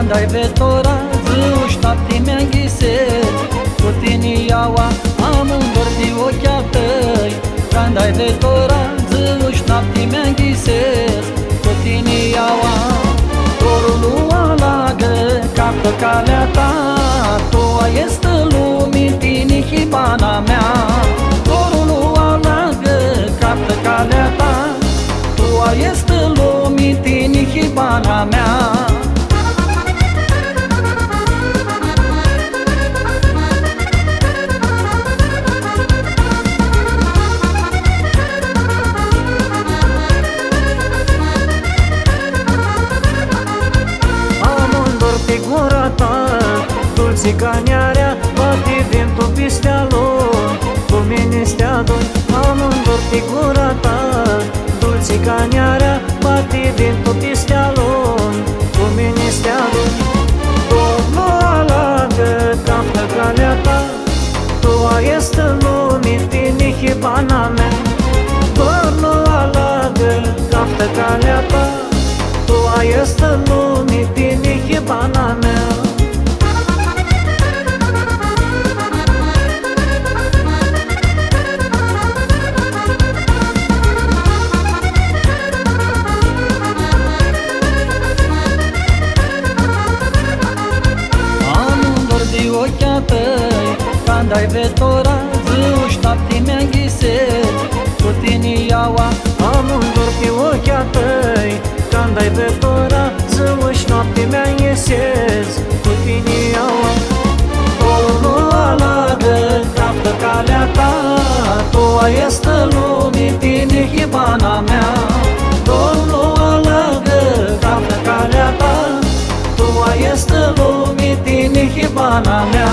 Când-ai vetora, zi-uși noapte mi-a ghiset, cu tine iaua amândor de ochii tăi. Când-ai vetora, zi-uși noapte mi-a ghiset, cu tine iaua. Dorul lui alagă, capă calea ta, tu este lumii, tine hibana mea. Dorul lui alagă, capă calea ta, tu este lumii, tine hibana mea. Țiganiarea, bate vântul pistea lor, cu mine stea doi, amândor pe gura ta. Țiganiarea, bate vântul pistea lor, cu mine stea doi. Domnul alagă, capă calea ta, tu este lumii, tine hibana mea. Domnul alagă, capă calea ta, tu este lumii, tine hibana mea. Când-ai vetora, zi-uși noapte mi-a ghiset, cu tine iaua amândor pe ochii tăi. Când-ai vetora, zi-uși noapte mi-a ghiset, cu tine iaua. Domnul alagă, capă calea ta, tu este lumii, tine hibana mea. Domnul alagă, capă calea ta, tu este lumii, tine hibana mea.